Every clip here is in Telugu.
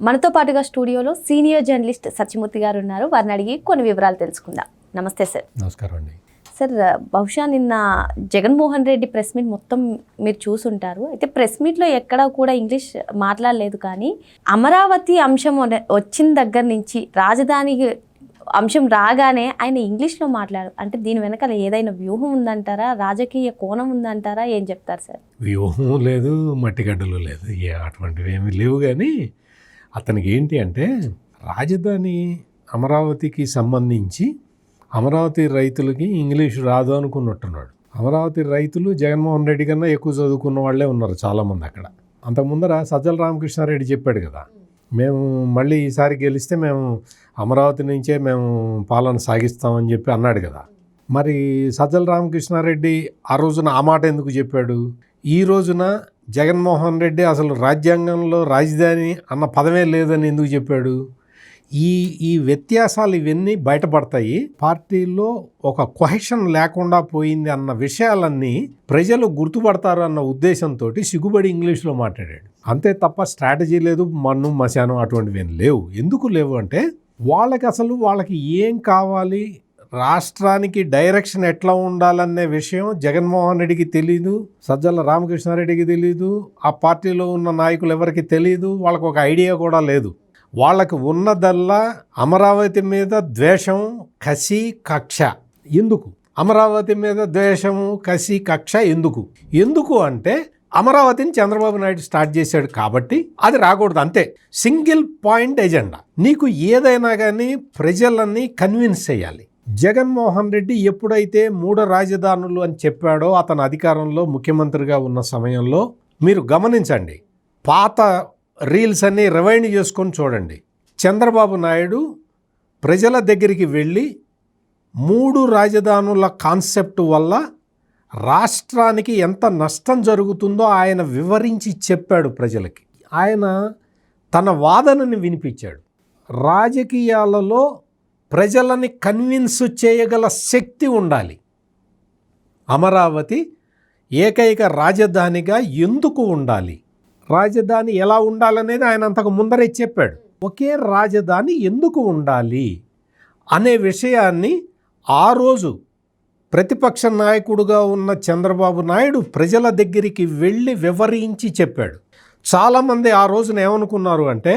మనతో పాటుగా స్టూడియోలో సీనియర్ జర్నలిస్ట్ సత్యమూర్తి గారు ఉన్నారు. వారిని అడిగి కొన్ని వివరాలు తెలుసుకుందాం. నమస్తే సార్. నమస్కారం అండి. సార్, బహుశా నిన్న జగన్మోహన్ రెడ్డి ప్రెస్ మీట్ మొత్తం మీరు చూసుంటారు. అయితే ప్రెస్ మీట్లో ఎక్కడా కూడా ఇంగ్లీష్ మాట్లాడలేదు, కానీ అమరావతి అంశం వచ్చిన దగ్గర నుంచి రాజధాని అంశం రాగానే ఆయన ఇంగ్లీష్లో మాట్లాడారు. అంటే దీని వెనకాల ఏదైనా వ్యూహం ఉందంటారా, రాజకీయ కోణం ఉందంటారా, ఏం చెప్తారు సార్? వ్యూహం లేదు, మట్టిగడ్డలు లేదు, అటువంటివి ఏమీ లేవు. కానీ అతనికి ఏంటి అంటే, రాజధాని అమరావతికి సంబంధించి అమరావతి రైతులకి ఇంగ్లీషు రాదు అనుకున్నట్టున్నాడు. అమరావతి రైతులు జగన్మోహన్ రెడ్డి కన్నా ఎక్కువ చదువుకున్న వాళ్ళే ఉన్నారు చాలామంది అక్కడ. అంతకుముందర సజ్జల రామకృష్ణారెడ్డి చెప్పాడు కదా, మేము మళ్ళీ ఈసారి గెలిస్తే మేము అమరావతి నుంచే మేము పాలన సాగిస్తామని చెప్పి అన్నాడు కదా. మరి సజ్జల రామకృష్ణారెడ్డి ఆ రోజున ఆ మాట ఎందుకు చెప్పాడు? ఈ రోజున జగన్మోహన్ రెడ్డి అసలు రాజ్యాంగంలో రాజధాని అన్న పదమే లేదని ఎందుకు చెప్పాడు? ఈ వ్యత్యాసాలు ఇవన్నీ బయటపడతాయి. పార్టీలో ఒక కొహెషన్ లేకుండా పోయింది అన్న విషయాలన్నీ ప్రజలు గుర్తుపడతారు అన్న ఉద్దేశంతో సిగ్గుబడి ఇంగ్లీష్లో మాట్లాడాడు. అంతే తప్ప స్ట్రాటజీ లేదు, మన్ను మశానం అటువంటివి ఏం లేవు. ఎందుకు లేవు అంటే, వాళ్ళకి ఏం కావాలి, రాష్ట్రానికి డైరెక్షన్ ఎట్లా ఉండాలనే విషయం జగన్మోహన్ రెడ్డికి తెలీదు, సజ్జల రామకృష్ణారెడ్డికి తెలీదు, ఆ పార్టీలో ఉన్న నాయకులు ఎవరికి తెలీదు, వాళ్ళకు ఒక ఐడియా కూడా లేదు. వాళ్ళకు ఉన్నదల్లా అమరావతి మీద ద్వేషం, కసి, కక్ష. ఎందుకు అమరావతి మీద ద్వేషము, కసి, కక్ష? ఎందుకు అంటే అమరావతిని చంద్రబాబు నాయుడు స్టార్ట్ చేశాడు కాబట్టి అది రాకూడదు, అంతే. Single point agenda. నీకు ఏదైనా కానీ ప్రజలని కన్విన్స్ చేయాలి. జగన్మోహన్ రెడ్డి ఎప్పుడైతే 3 రాజధానులు అని చెప్పాడో అతను అధికారంలో ముఖ్యమంత్రిగా ఉన్న సమయంలో, మీరు గమనించండి, పాత రీల్స్ అన్నీ రివైండ్ చేసుకొని చూడండి. చంద్రబాబు నాయుడు ప్రజల దగ్గరికి వెళ్ళి 3 రాజధానుల కాన్సెప్ట్ వల్ల రాష్ట్రానికి ఎంత నష్టం జరుగుతుందో ఆయన వివరించి చెప్పాడు ప్రజలకి. ఆయన తన వాదనని వినిపించాడు. రాజకీయాలలో ప్రజలని కన్విన్స్ చేయగల శక్తి ఉండాలి. అమరావతి ఏకైక రాజధానిగా ఎందుకు ఉండాలి, రాజధాని ఎలా ఉండాలనేది ఆయన అంతకు ముందరే చెప్పాడు. ఒకే రాజధాని ఎందుకు ఉండాలి అనే విషయాన్ని ఆ రోజు ప్రతిపక్ష నాయకుడుగా ఉన్న చంద్రబాబు నాయుడు ప్రజల దగ్గరికి వెళ్ళి వివరించి చెప్పాడు. చాలామంది ఆ రోజున ఏమనుకున్నారు అంటే,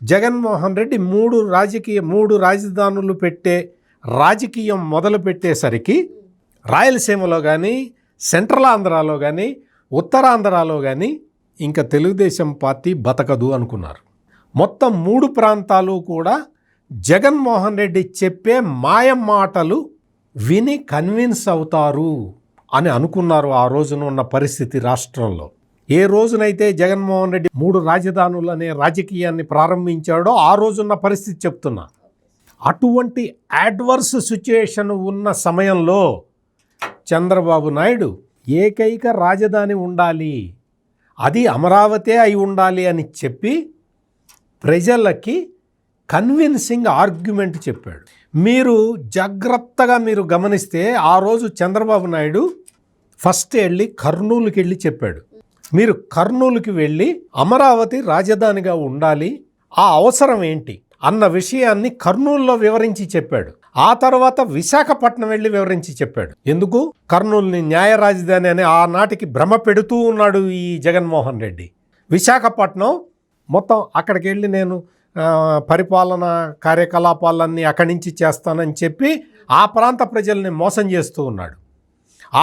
జగన్మోహన్ రెడ్డి 3 రాజధానులు పెట్టే రాజకీయం మొదలు పెట్టేసరికి రాయలసీమలో కానీ, సెంట్రల్ ఆంధ్రాలో కానీ, ఉత్తరాంధ్రాలో కానీ ఇంకా తెలుగుదేశం పార్టీ బతకదు అనుకున్నారు. మొత్తం 3 ప్రాంతాలు కూడా జగన్మోహన్ రెడ్డి చెప్పే మాయ మాటలు విని కన్విన్స్ అవుతారు అని అనుకున్నారు. ఆ రోజున ఉన్న పరిస్థితి రాష్ట్రంలో. ఏ రోజునైతే జగన్మోహన్ రెడ్డి 3 రాజధానులు అనే రాజకీయాన్ని ప్రారంభించాడో ఆ రోజున్న పరిస్థితి చెప్తున్నా. అటువంటి అడ్వర్స్ సిచ్యుయేషన్ ఉన్న సమయంలో చంద్రబాబు నాయుడు ఏకైక రాజధాని ఉండాలి, అది అమరావతి అయి ఉండాలి అని చెప్పి ప్రజలకి కన్విన్సింగ్ ఆర్గ్యుమెంట్ చెప్పాడు. మీరు జాగ్రత్తగా గమనిస్తే ఆ రోజు చంద్రబాబు నాయుడు ఫస్ట్ వెళ్ళి కర్నూలుకి వెళ్ళి చెప్పాడు. మీరు కర్నూలుకి వెళ్ళి అమరావతి రాజధానిగా ఉండాలి, ఆ అవసరం ఏంటి అన్న విషయాన్ని కర్నూలులో వివరించి చెప్పాడు. ఆ తర్వాత విశాఖపట్నం వెళ్ళి వివరించి చెప్పాడు. ఎందుకు కర్నూలుని న్యాయ రాజధాని అని ఆనాటికి భ్రమ పెడుతూ ఉన్నాడు ఈ జగన్మోహన్ రెడ్డి. విశాఖపట్నం మొత్తం అక్కడికి వెళ్ళి నేను పరిపాలన కార్యకలాపాలన్నీ అక్కడి నుంచి చేస్తానని చెప్పి ఆ ప్రాంత ప్రజల్ని మోసం చేస్తూ ఉన్నాడు.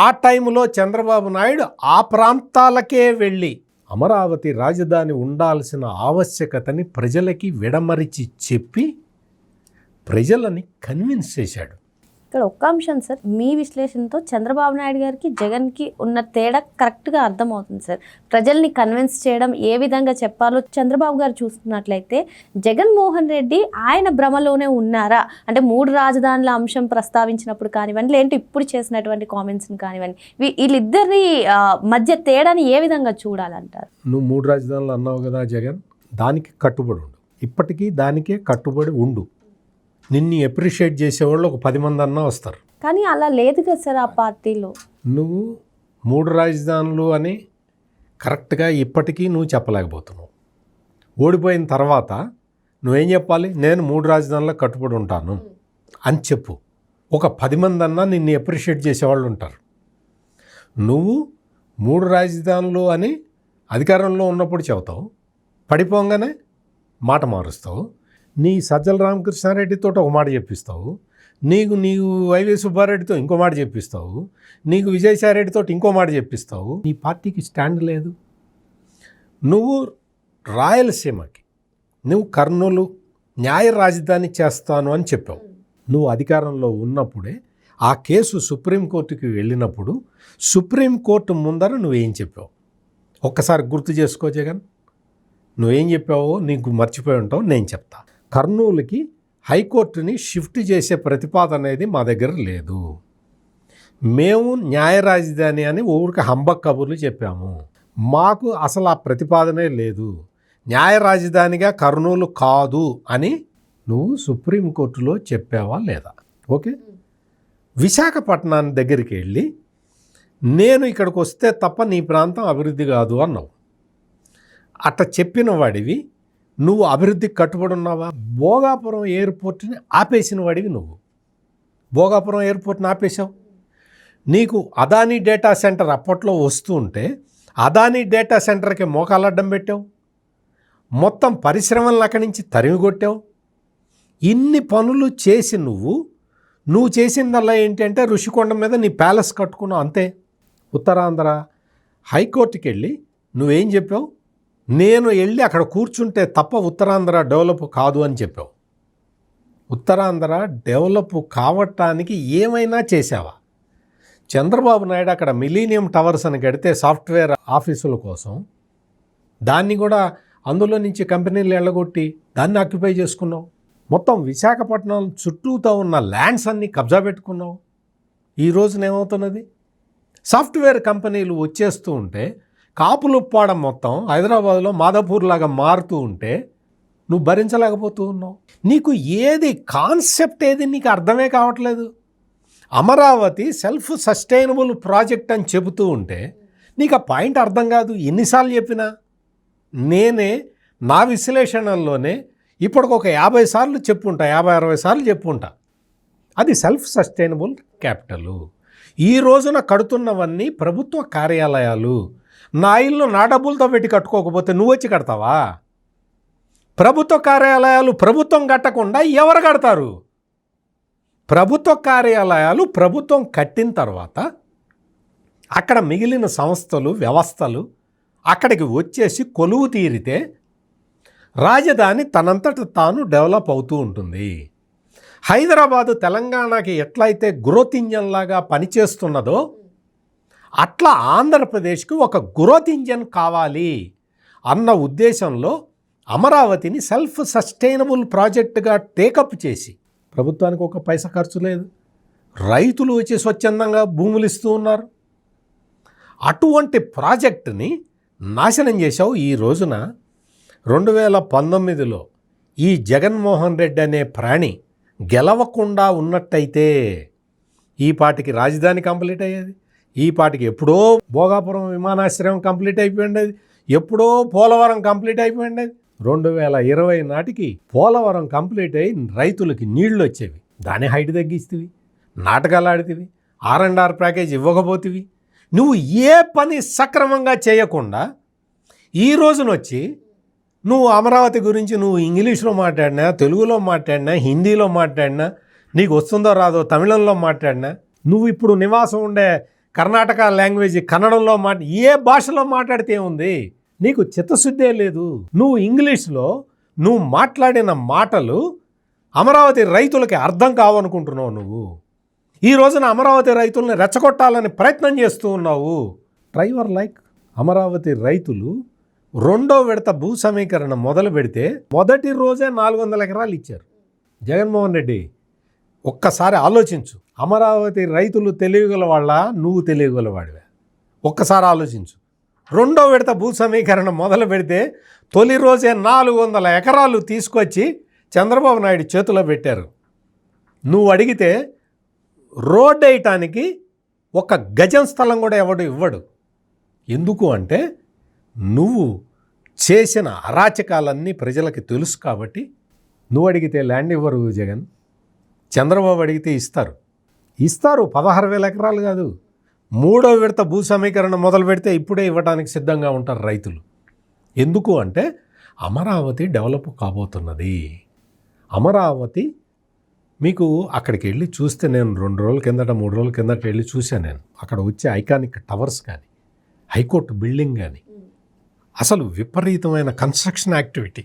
ఆ టైంలో చంద్రబాబు నాయుడు ఆ ప్రాంతాలకే వెళ్ళి అమరావతి రాజధాని ఉండాల్సిన ఆవశ్యకతని ప్రజలకి విడమరిచి చెప్పి ప్రజలని కన్విన్స్ చేశాడు. ఇక్కడ ఒక్క అంశం సార్, మీ విశ్లేషణతో చంద్రబాబు నాయుడు గారికి జగన్కి ఉన్న తేడా కరెక్ట్గా అర్థమవుతుంది సార్. ప్రజల్ని కన్విన్స్ చేయడం, ఏ విధంగా చెప్పాలో చంద్రబాబు గారు చూస్తున్నట్లయితే, జగన్మోహన్ రెడ్డి ఆయన భ్రమలోనే ఉన్నారా? అంటే 3 రాజధానుల అంశం ప్రస్తావించినప్పుడు కానివ్వండి, లేదంటే ఇప్పుడు చేసినటువంటి కామెంట్స్ని కానివ్వండి, వీళ్ళిద్దరి మధ్య తేడాని ఏ విధంగా చూడాలంటారు? నువ్వు 3 రాజధానులు అన్నావు కదా జగన్, దానికి కట్టుబడి ఉండు, ఇప్పటికీ దానికే కట్టుబడి ఉండు. నిన్ను అప్రిషియేట్ చేసేవాళ్ళు ఒక 10 మంది అన్నా వస్తారు. కానీ అలా లేదు కదా సార్ ఆ పార్టీలో. నువ్వు 3 రాజధానులు అని కరెక్ట్గా ఇప్పటికీ నువ్వు చెప్పలేకపోతున్నావు. ఓడిపోయిన తర్వాత నువ్వేం చెప్పాలి? నేను 3 రాజధానులకు కట్టుబడి ఉంటాను అని చెప్పు. ఒక 10 మంది అన్నా నిన్ను అప్రిషియేట్ చేసేవాళ్ళు ఉంటారు. నువ్వు 3 రాజధానులు అని అధికారంలో ఉన్నప్పుడు చెబుతావు, పడిపోగానే మాట మారుస్తావు. నీ సజ్జల రామకృష్ణారెడ్డితో ఒక మాట చెప్పిస్తావు, నీవు వైవి సుబ్బారెడ్డితో ఇంకో మాట చెప్పిస్తావు, నీకు విజయసాయిరెడ్డితో ఇంకో మాట చెప్పిస్తావు. నీ పార్టీకి స్టాండ్ లేదు. నువ్వు రాయలసీమకి నువ్వు కర్నూలు న్యాయ రాజధాని చేస్తాను అని చెప్పావు. నువ్వు అధికారంలో ఉన్నప్పుడే ఆ కేసు సుప్రీంకోర్టుకి వెళ్ళినప్పుడు సుప్రీంకోర్టు ముందర నువ్వేం చెప్పావు ఒక్కసారి గుర్తు చేసుకో జగన్. నువ్వేం చెప్పావో నీకు మర్చిపోయి ఉంటావు, నేను చెప్తా. కర్నూలుకి హైకోర్టుని షిఫ్ట్ చేసే ప్రతిపాదన అనేది మా దగ్గర లేదు. మేము న్యాయ రాజధాని అని ఊరికి హంబక్ కబుర్లు చెప్పాము. మాకు అసలు ఆ ప్రతిపాదనే లేదు. న్యాయ రాజధానిగా కర్నూలు కాదు అని నువ్వు సుప్రీంకోర్టులో చెప్పావా లేదా? ఓకే. విశాఖపట్నాన్ని దగ్గరికి వెళ్ళి నేను ఇక్కడికి వస్తే తప్ప నీ ప్రాంతం అభివృద్ధి కాదు అన్నావు. అట్ట చెప్పిన వాడివి నువ్వు అభివృద్ధికి కట్టుబడి ఉన్నావా? భోగాపురం ఎయిర్పోర్ట్ని ఆపేసిన వాడివి నువ్వు. భోగాపురం ఎయిర్పోర్ట్ని ఆపేశావు. నీకు అదానీ డేటా సెంటర్ అప్పట్లో వస్తూ ఉంటే అదానీ డేటా సెంటర్కి మోకాలడ్డం పెట్టావు. మొత్తం పరిశ్రమలను అక్కడి నుంచి తరిమి కొట్టావు. ఇన్ని పనులు చేసి నువ్వు చేసిందల్లా ఏంటంటే ఋషికొండ మీద నీ ప్యాలెస్ కట్టుకున్నావు అంతే. ఉత్తరాంధ్ర హైకోర్టుకి వెళ్ళి నువ్వేం చెప్పావు? నేను వెళ్ళి అక్కడ కూర్చుంటే తప్ప ఉత్తరాంధ్ర డెవలప్ కాదు అని చెప్పావు. ఉత్తరాంధ్ర డెవలప్ కావటానికి ఏమైనా చేసావా? చంద్రబాబు నాయుడు అక్కడ మిలీనియం టవర్స్ అని కడితే సాఫ్ట్వేర్ ఆఫీసుల కోసం దాన్ని కూడా అందులో నుంచి కంపెనీలు ఎళ్ళగొట్టి దాన్ని ఆక్యుపై చేసుకున్నావు. మొత్తం విశాఖపట్నం చుట్టూతో ఉన్న ల్యాండ్స్ అన్నీ కబ్జా పెట్టుకున్నావు. ఈ రోజున ఏమవుతున్నది? సాఫ్ట్వేర్ కంపెనీలు వచ్చేస్తూ ఉంటే కాపులుప్పాడ మొత్తం హైదరాబాద్లో మాదాపూర్ లాగా మారుతూ ఉంటే నువ్వు భరించలేకపోతూ ఉన్నావు. నీకు ఏది కాన్సెప్ట్ ఏది నీకు అర్థమే కావట్లేదు. అమరావతి సెల్ఫ్ సస్టైనబుల్ ప్రాజెక్ట్ అని చెబుతూ ఉంటే నీకు ఆ పాయింట్ అర్థం కాదు. ఎన్నిసార్లు చెప్పినా నేనే నా విశ్లేషణల్లోనే ఇప్పటికొక 50 సార్లు చెప్పుంటా, 50-60 సార్లు చెప్పుంటా. అది సెల్ఫ్ సస్టైనబుల్ క్యాపిటలు. ఈ రోజున కడుతున్నవన్నీ ప్రభుత్వ కార్యాలయాలు. నా ఇల్లు నా డబ్బులతో పెట్టి కట్టుకోకపోతే నువ్వు వచ్చి కడతావా? ప్రభుత్వ కార్యాలయాలు ప్రభుత్వం కట్టకుండా ఎవరు కడతారు? ప్రభుత్వ కార్యాలయాలు ప్రభుత్వం కట్టిన తర్వాత అక్కడ మిగిలిన సంస్థలు వ్యవస్థలు అక్కడికి వచ్చేసి కొలువు తీరితే రాజధాని తనంతట తాను డెవలప్ అవుతూ ఉంటుంది. హైదరాబాదు తెలంగాణకి ఎట్లయితే గ్రోత్ ఇంజన్ లాగా పనిచేస్తున్నదో అట్లా ఆంధ్రప్రదేశ్కి ఒక గ్రోత్ ఇంజన్ కావాలి అన్న ఉద్దేశంలో అమరావతిని సెల్ఫ్ సస్టైనబుల్ ప్రాజెక్టుగా టేకప్ చేసి, ప్రభుత్వానికి ఒక పైసా ఖర్చు లేదు, రైతులు వచ్చి స్వచ్ఛందంగా భూములు ఇస్తూ ఉన్నారు, అటువంటి ప్రాజెక్టుని నాశనం చేశావు. ఈ రోజున 2019లో ఈ జగన్మోహన్ రెడ్డి అనే ప్రాణి గెలవకుండా ఉన్నట్టయితే ఈ పాటికి రాజధాని కంప్లీట్ అయ్యేది. ఈ పాటికి ఎప్పుడో భోగాపురం విమానాశ్రయం కంప్లీట్ అయిపోయింది. ఎప్పుడో పోలవరం కంప్లీట్ అయిపోయింది. 2020 నాటికి పోలవరం కంప్లీట్ అయ్యి రైతులకి నీళ్లు వచ్చేవి. దాని హైట్ తగ్గిస్తేవి, నాటకాలు ఆడితేవి, R&R ప్యాకేజ్ ఇవ్వకపోతేవి. నువ్వు ఏ పని సక్రమంగా చేయకుండా ఈ రోజున వచ్చి నువ్వు అమరావతి గురించి నువ్వు ఇంగ్లీష్లో మాట్లాడినా, తెలుగులో మాట్లాడినా, హిందీలో మాట్లాడినా, నీకు వస్తుందో రాదో తమిళంలో మాట్లాడినా, నువ్వు ఇప్పుడు నివాసం ఉండే కర్ణాటక లాంగ్వేజ్ కన్నడంలో ఏ భాషలో మాట్లాడితే ఉంది? నీకు చిత్తశుద్ధే లేదు. నువ్వు ఇంగ్లీష్లో నువ్వు మాట్లాడిన మాటలు అమరావతి రైతులకి అర్థం కావనుకుంటున్నావు. నువ్వు ఈ రోజున అమరావతి రైతుల్ని రెచ్చగొట్టాలని ప్రయత్నం చేస్తూ ఉన్నావు. డ్రైవర్ లైక్ అమరావతి రైతులు 2వ విడత భూ సమీకరణ మొదలు పెడితే మొదటి రోజే 400 ఎకరాలు ఇచ్చారు. జగన్మోహన్ రెడ్డి ఒక్కసారి ఆలోచించు. అమరావతి రైతులు తెలియగల వాళ్ళ, నువ్వు తెలియగల వాడివే? ఒక్కసారి ఆలోచించు. 2వ విడత భూ సమీకరణ మొదలు పెడితే తొలి రోజే 400 ఎకరాలు తీసుకొచ్చి చంద్రబాబు నాయుడు చేతిలో పెట్టారు. నువ్వు అడిగితే రోడ్ వేయటానికి 1 గజం స్థలం కూడా ఎవడు ఇవ్వడు. ఎందుకు అంటే నువ్వు చేసిన అరాచకాలన్నీ ప్రజలకి తెలుసు కాబట్టి నువ్వు అడిగితే ల్యాండ్ ఇవ్వరు జగన్. చంద్రబాబు అడిగితే ఇస్తారు 16,000 ఎకరాలు కాదు, 3వ విడత భూ సమీకరణ మొదలు పెడితే ఇప్పుడే ఇవ్వడానికి సిద్ధంగా ఉంటారు రైతులు. ఎందుకు అంటే అమరావతి డెవలప్ కాబోతున్నది. అమరావతి మీకు అక్కడికి వెళ్ళి చూస్తే, నేను 2 రోజుల కిందట 3 రోజుల కిందట వెళ్ళి చూశాను. నేను అక్కడ వచ్చే ఐకానిక్ టవర్స్ కానీ, హైకోర్టు బిల్డింగ్ కానీ, అసలు విపరీతమైన కన్స్ట్రక్షన్ యాక్టివిటీ,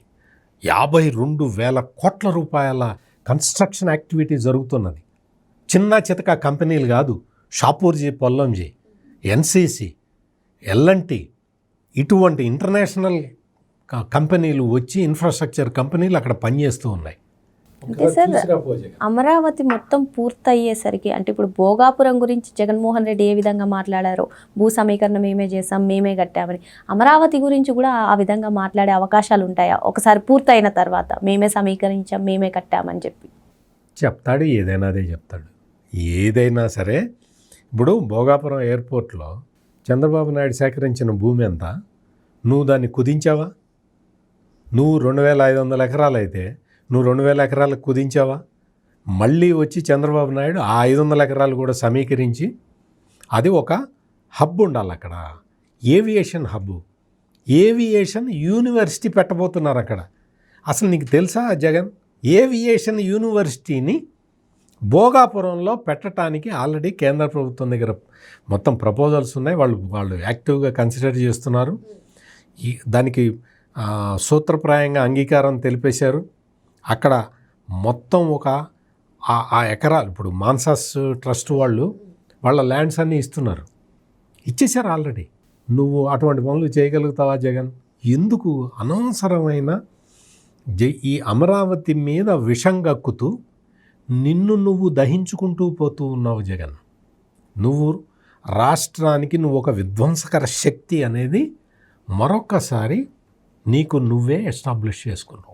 52,000 కోట్ల రూపాయల కన్స్ట్రక్షన్ యాక్టివిటీ జరుగుతున్నది. చిన్న చితక కంపెనీలు కాదు, షాపూర్జీ, పొల్లంజీ, ఎన్సీసీ, ఎల్ఎన్టీ, ఇటువంటి ఇంటర్నేషనల్ కంపెనీలు వచ్చి ఇన్ఫ్రాస్ట్రక్చర్ కంపెనీలు అక్కడ పనిచేస్తూ ఉన్నాయి. అంటే సార్ అమరావతి మొత్తం పూర్తయ్యేసరికి, అంటే ఇప్పుడు భోగాపురం గురించి జగన్మోహన్ రెడ్డి ఏ విధంగా మాట్లాడారో, భూ సమీకరణ మేమే చేసాం, మేమే కట్టామని, అమరావతి గురించి కూడా ఆ విధంగా మాట్లాడే అవకాశాలు ఉంటాయా ఒకసారి పూర్తయిన తర్వాత? మేమే సమీకరించాం, మేమే కట్టామని చెప్పి చెప్తాడు. ఏదైనా అదే చెప్తాడు. ఏదైనా సరే, ఇప్పుడు భోగాపురం ఎయిర్పోర్ట్లో చంద్రబాబు నాయుడు సేకరించిన భూమి ఎంత? నువ్వు దాన్ని కుదించావా? నువ్వు 2,500 ఎకరాలు అయితే నువ్వు 2,000 ఎకరాలకు కుదించావా? మళ్ళీ వచ్చి చంద్రబాబు నాయుడు ఆ 500 ఎకరాలు కూడా సమీకరించి, అది ఒక హబ్ ఉండాలి అక్కడ, ఏవియేషన్ హబ్, ఏవియేషన్ యూనివర్సిటీ పెట్టబోతున్నారు అక్కడ. అసలు నీకు తెలుసా జగన్, ఏవియేషన్ యూనివర్సిటీని భోగాపురంలో పెట్టడానికి ఆల్రెడీ కేంద్ర ప్రభుత్వం దగ్గర మొత్తం ప్రపోజల్స్ ఉన్నాయి. వాళ్ళు యాక్టివ్గా కన్సిడర్ చేస్తున్నారు. దానికి సూత్రప్రాయంగా అంగీకారం తెలిపేశారు. అక్కడ మొత్తం ఆ ఎకరాలు, ఇప్పుడు మాన్సాస్ ట్రస్ట్ వాళ్ళ ల్యాండ్స్ అన్నీ ఇస్తున్నారు, ఇచ్చేశారు ఆల్రెడీ. నువ్వు అటువంటి పనులు చేయగలుగుతావా జగన్? ఎందుకు అనవసరమైన ఈ అమరావతి మీద విషం గక్కుతూ నిన్ను నువ్వు దహించుకుంటూ పోతూ ఉన్నావు జగన్. నువ్వు రాష్ట్రానికి నువ్వు ఒక విధ్వంసకర శక్తి అనేది మరొక్కసారి నీకు నువ్వే ఎస్టాబ్లిష్ చేసుకున్నావు.